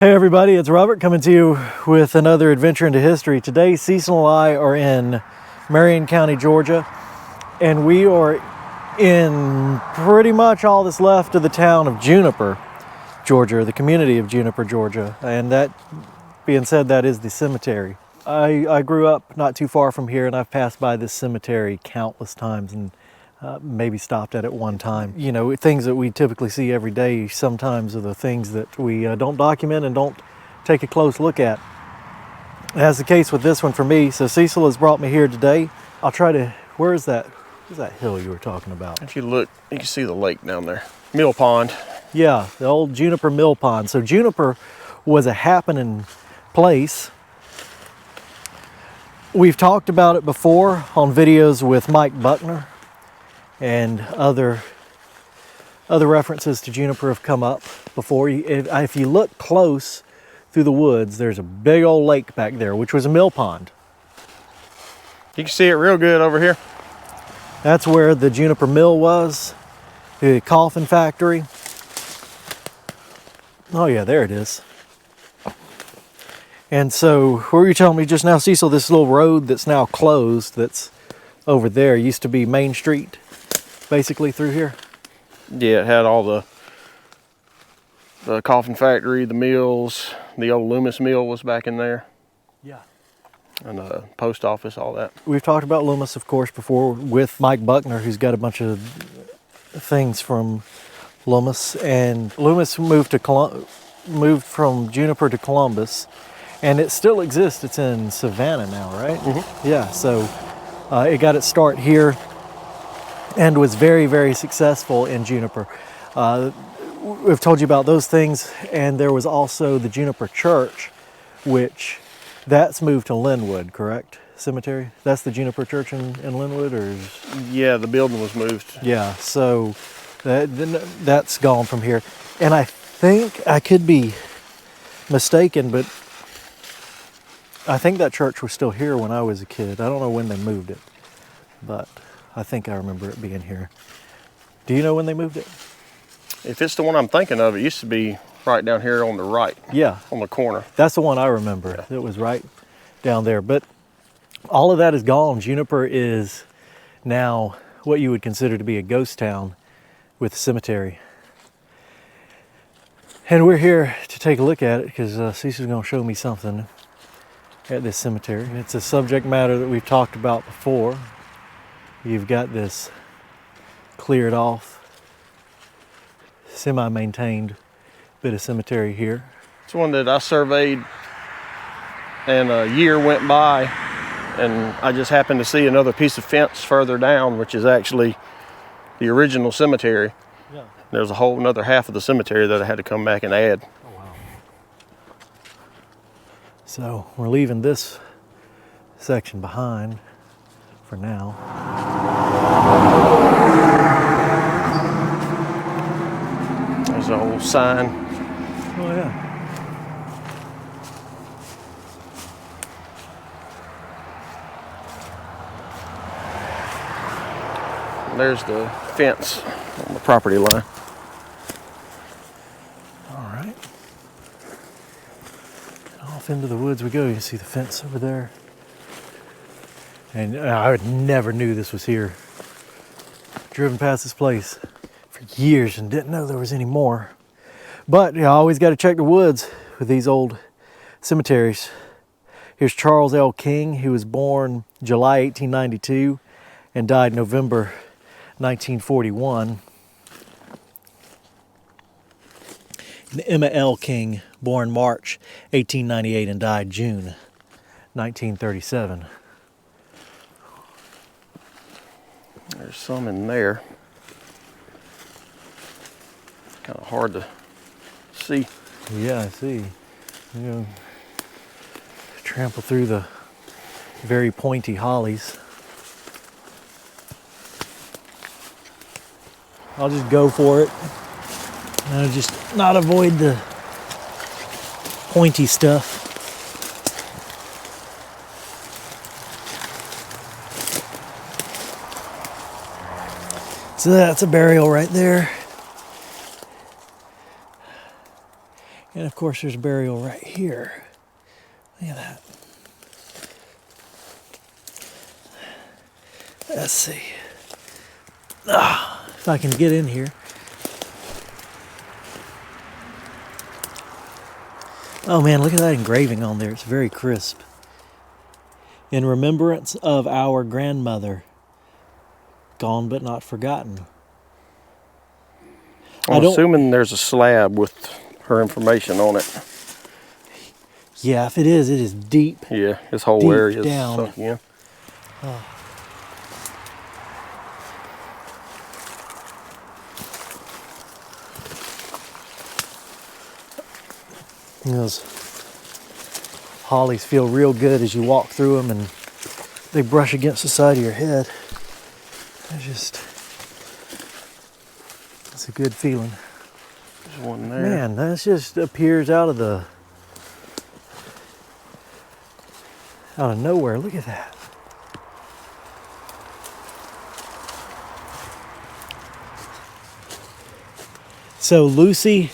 Hey everybody, it's Robert coming to you with another adventure into history. Today, Cecil and I are in Marion County, Georgia, and we are in pretty much all that's left of the town of Juniper, Georgia, the community of Juniper, Georgia. And that being said, that is the cemetery. I grew up not too far from here, and I've passed by this cemetery countless times and maybe stopped at it one time. You know, things that we typically see every day sometimes are the things that we don't document and don't take a close look at. As the case with this one for me. So Cecil has brought me here today. I'll try to, where's that hill you were talking about? If you look, you can see the lake down there. Mill pond. Yeah, the old Juniper Mill pond. So Juniper was a happening place. We've talked about it before on videos with Mike Buckner, and other references to Juniper have come up before. If you look close through the woods, there's a big old lake back there, which was a mill pond. You can see it real good over here. That's where the Juniper Mill was, the coffin factory. Oh yeah, there it is. And so, what were you telling me just now, Cecil? This little road that's now closed, that's over there, used to be Main Street, basically through here? Yeah, it had all the coffin factory, the mills, the old Loomis mill was back in there. Yeah. And the post office, all that. We've talked about Loomis, of course, before with Mike Buckner, who's got a bunch of things from Loomis. And Loomis moved from Juniper to Columbus, and it still exists. It's in Savannah now, right? Mm-hmm. Yeah, so it got its start here and was very, very successful in Juniper. We've told you about those things, and there was also the Juniper Church, which that's moved to Linwood, correct? Cemetery? That's the Juniper Church in Linwood, or? Yeah, the building was moved. Yeah, so that's gone from here. And I think, I could be mistaken, but I think that church was still here when I was a kid. I don't know when they moved it, but I think I remember it being here. Do you know when they moved it? If it's the one I'm thinking of, it used to be right down here on the right. Yeah. On the corner. That's the one I remember. Yeah. It was right down there. But all of that is gone. Juniper is now what you would consider to be a ghost town with a cemetery. And we're here to take a look at it because Cecil's going to show me something at this cemetery. It's a subject matter that we've talked about before. You've got this cleared off, semi-maintained bit of cemetery here. It's one that I surveyed, and a year went by, and I just happened to see another piece of fence further down, which is actually the original cemetery. Yeah. There's a whole another half of the cemetery that I had to come back and add. Oh, wow. So we're leaving this section behind for now. There's an old sign. Oh yeah. And there's the fence on the property line. All right. Off into the woods we go. You can see the fence over there. And I never knew this was here. Driven past this place for years and didn't know there was any more. But you always got to check the woods with these old cemeteries. Here's Charles L. King. He was born July 1892 and died November 1941. And Emma L. King, born March 1898 and died June 1937. There's some in there. Kind of hard to see. Yeah, I see. You know, trample through the very pointy hollies. I'll just go for it. And I'll just not avoid the pointy stuff. So that's a burial right there. And of course there's a burial right here. Look at that. Let's see. If I can get in here. Oh man, look at that engraving on there. It's very crisp. In remembrance of our grandmother, gone but not forgotten. I'm assuming there's a slab with her information on it. Yeah, if it is deep. Yeah, this whole deep area is down. sunk in. Oh. Those hollies feel real good as you walk through them, and they brush against the side of your head. It's a good feeling. There's one there. Man, that just appears out of nowhere. Look at that. So Lucy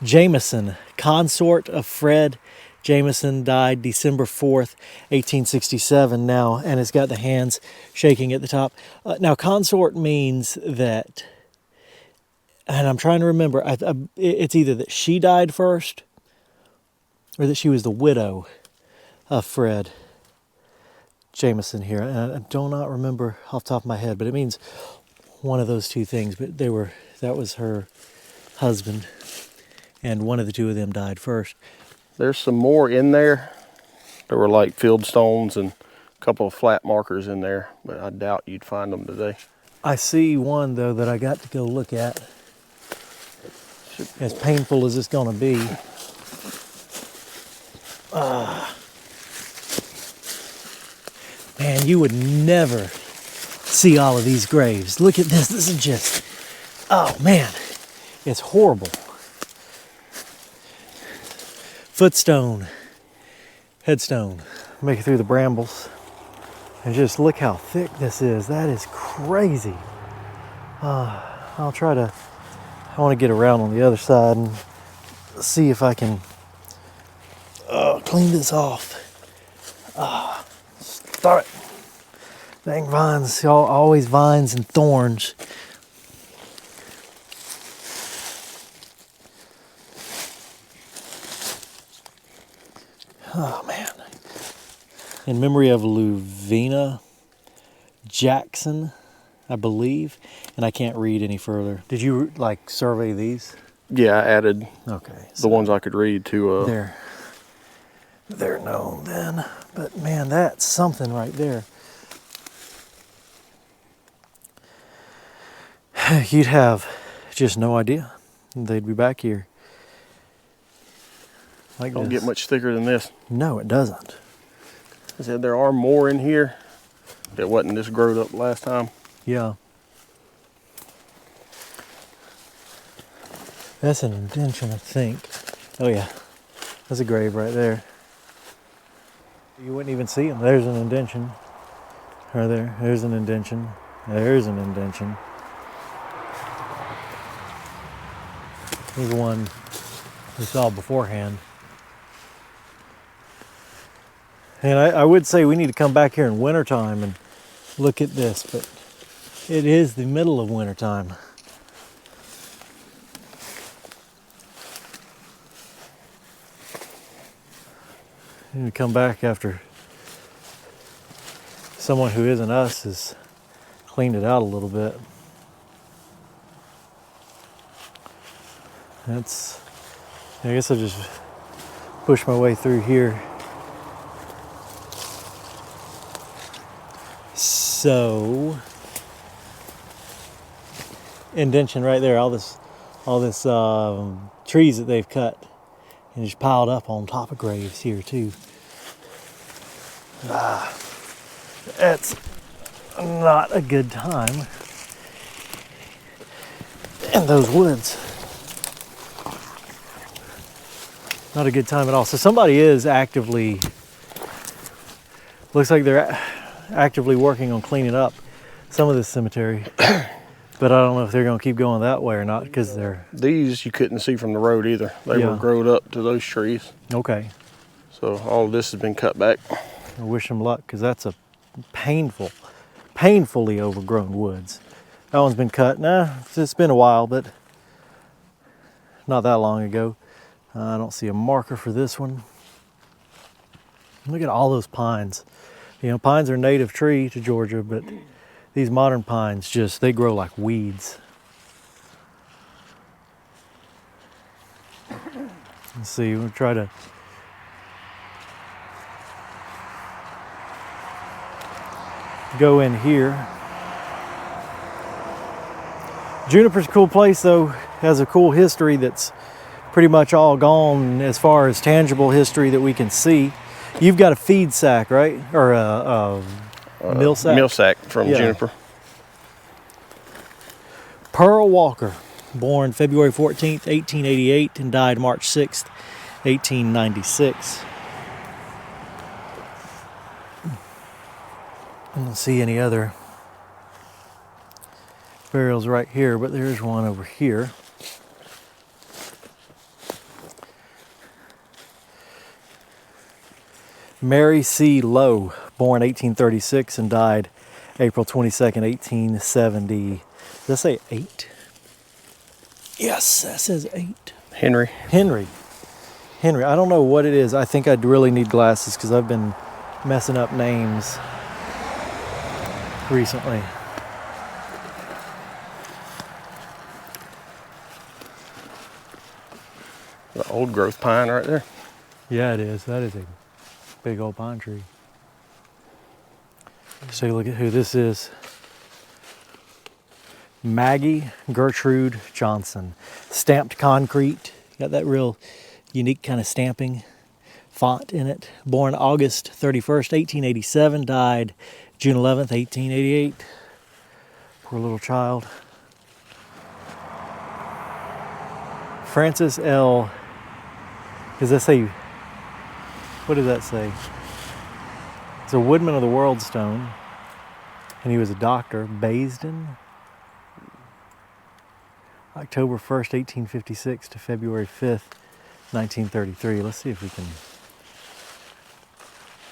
Jameson, consort of Fred Jameson, died December 4th, 1867 now, and it's got the hands shaking at the top. Now, consort means that, and I'm trying to remember, it's either that she died first or that she was the widow of Fred Jameson here. And I do not remember off the top of my head, but it means one of those two things. But that was her husband, and one of the two of them died first. There's some more in there. There were like field stones and a couple of flat markers in there, but I doubt you'd find them today. I see one though that I got to go look at. As painful as it's gonna be. Man, you would never see all of these graves. Look at this. This is just, oh man, it's horrible. Footstone, headstone. Make it through the brambles. And just look how thick this is. That is crazy. I want to get around on the other side and see if I can clean this off. Start it. Dang vines, always vines and thorns. Oh man. In memory of Luvina Jackson, I believe, and I can't read any further. Did you like survey these? Yeah, I added the ones I could read to. They're known then, but man, that's something right there. You'd have just no idea they'd be back here. Like Don't this. get much thicker than this. No, it doesn't. I said there are more in here that wasn't this growed up last time. Yeah. That's an indention, I think. Oh yeah, that's a grave right there. You wouldn't even see them. There's an indention. Right there. There's an indention. There's an indention. There's one we saw beforehand. And I would say we need to come back here in wintertime and look at this, but it is the middle of wintertime. We need to come back after someone who isn't us has cleaned it out a little bit. I guess I'll just push my way through here. So, indention right there, all this trees that they've cut and just piled up on top of graves here too. That's not a good time in those woods. Not a good time at all. So somebody is looks like they're actively working on cleaning up some of this cemetery. But I don't know if they're going to keep going that way or not because they're... These you couldn't see from the road either. They Yeah. were growed up to those trees. Okay. So all of this has been cut back. I wish them luck because that's a painfully overgrown woods. That one's been cut. Nah, it's been a while, but not that long ago. I don't see a marker for this one. Look at all those pines. You know, pines are a native tree to Georgia, but these modern pines they grow like weeds. Let's see, we'll try to go in here. Juniper's a cool place though, has a cool history that's pretty much all gone as far as tangible history that we can see. You've got a feed sack, right? Or a mill sack? Mill sack from Juniper. Pearl Walker, born February 14th, 1888 and died March 6th, 1896. I don't see any other burials right here, but there's one over here. Mary C. Lowe, born 1836 and died April 22nd, 1870. Does that say 8? Yes, that says 8. Henry. Henry. I don't know what it is. I think I'd really need glasses because I've been messing up names recently. The old growth pine right there. Yeah, it is. That is a big old pine tree. Let's take a look at who this is. Maggie Gertrude Johnson. Stamped concrete. Got that real unique kind of stamping font in it. Born August 31st, 1887. Died June 11th, 1888. Poor little child. Francis L. Does that say, what does that say? It's a Woodman of the World stone. And he was a doctor. Basden. October 1st, 1856 to February 5th, 1933. Let's see if we can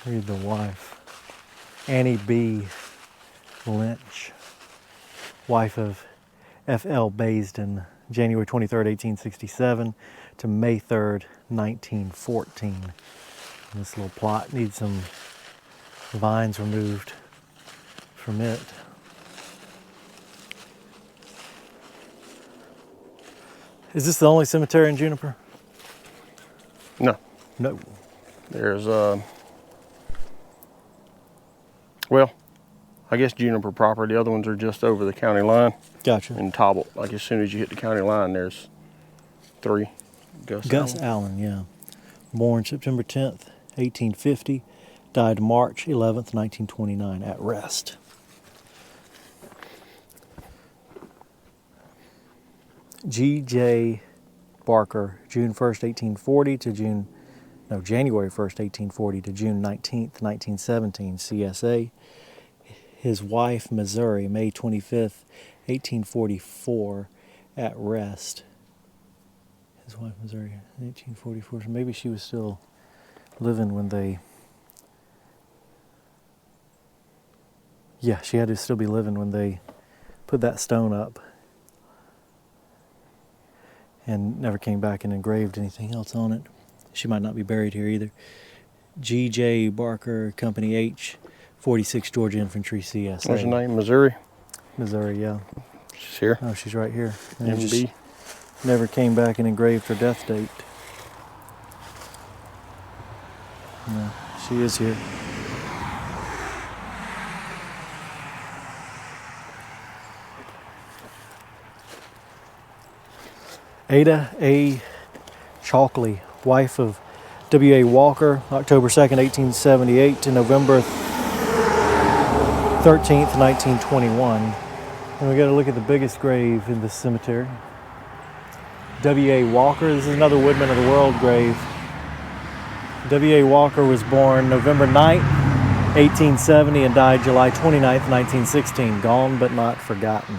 read the wife. Annie B. Lynch, wife of F.L. Basden, January 23rd, 1867 to May 3rd, 1914. And this little plot needs some vines removed from it. Is this the only cemetery in Juniper? No. No. There's, well, I guess Juniper proper. The other ones are just over the county line. Gotcha. In Tobble. Like as soon as you hit the county line, there's 3. Gus Allen, yeah. Born September 10th, 1850. Died March 11th, 1929 at rest. G.J. Barker, June 1st, 1840 to January 1st, 1840 to June 19th, 1917, CSA. His wife, Missouri, May 25th, 1844, at rest. His wife, Missouri, 1844. So maybe she was still living when they... Yeah, she had to still be living when they put that stone up. And never came back and engraved anything else on it. She might not be buried here either. G.J. Barker, Company H, 46 Georgia Infantry CSA. What's her name? Missouri? Missouri, yeah. She's here. Oh, she's right here. And MB. just never came back and engraved her death date. No, she is here. Ada A. Chalkley, wife of W.A. Walker, October 2nd, 1878 to November 13th, 1921. And we got to look at the biggest grave in this cemetery. W.A. Walker, this is another Woodmen of the World grave. W.A. Walker was born November 9th, 1870 and died July 29th, 1916. Gone but not forgotten.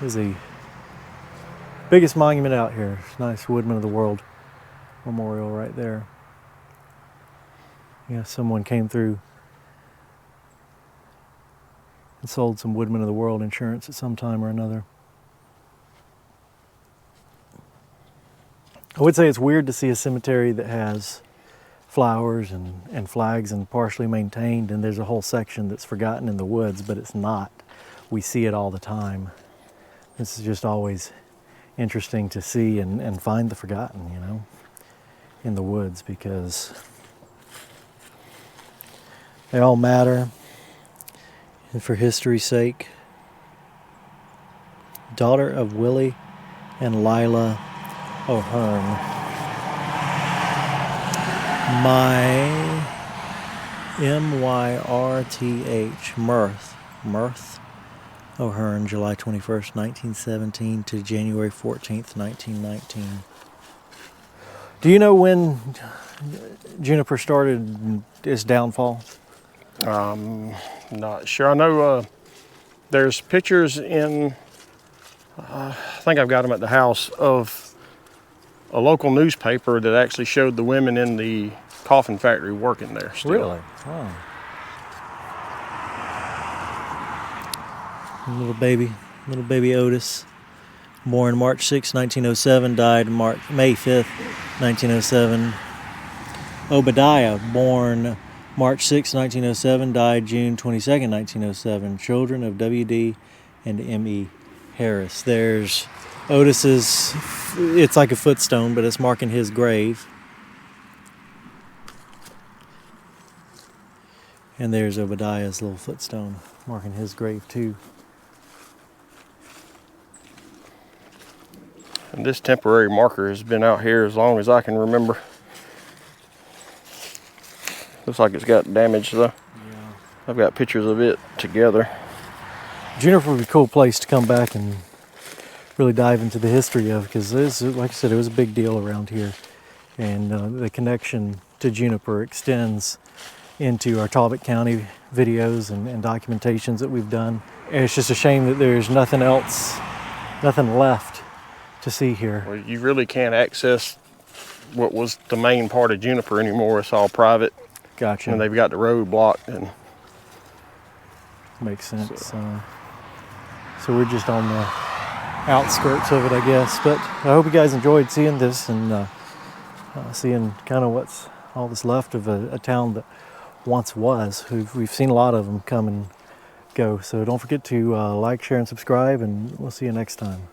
is the biggest monument out here. Nice Woodmen of the World memorial right there. Yeah, someone came through and sold some Woodmen of the World insurance at some time or another. I would say it's weird to see a cemetery that has flowers and flags and partially maintained, and there's a whole section that's forgotten in the woods, but it's not. We see it all the time. This is just always interesting to see and find the forgotten, you know, in the woods, because they all matter. And for history's sake, daughter of Willie and Lila O'Hearn. Myrth O'Hearn, July 21st, 1917 to January 14th, 1919. Do you know when Juniper started its downfall? Not sure. I know there's pictures in, I think I've got them at the house, of a local newspaper that actually showed the women in the coffin factory working there still. Really? Oh. Little baby Otis, born March 6, 1907, died May 5th, 1907. Obadiah, born March 6, 1907, died June 22nd, 1907. Children of W.D. and M.E. Harris. There's Otis's, it's like a footstone, but it's marking his grave. And there's Obadiah's little footstone marking his grave too. And this temporary marker has been out here as long as I can remember. Looks like it's got damage though. Yeah. I've got pictures of it together. Juniper would be a cool place to come back and really dive into the history of, because this, like I said, it was a big deal around here. And the connection to Juniper extends into our Talbot County videos and documentations that we've done. And it's just a shame that there's nothing else, nothing left to see here. Well, you really can't access what was the main part of Juniper anymore. It's all private. Gotcha. And they've got the road blocked. And makes sense. So we're just on the outskirts of it, I guess. But I hope you guys enjoyed seeing this and seeing kind of what's all that's left of a town that once was. We've seen a lot of them come and go. So don't forget to like, share, and subscribe, and we'll see you next time.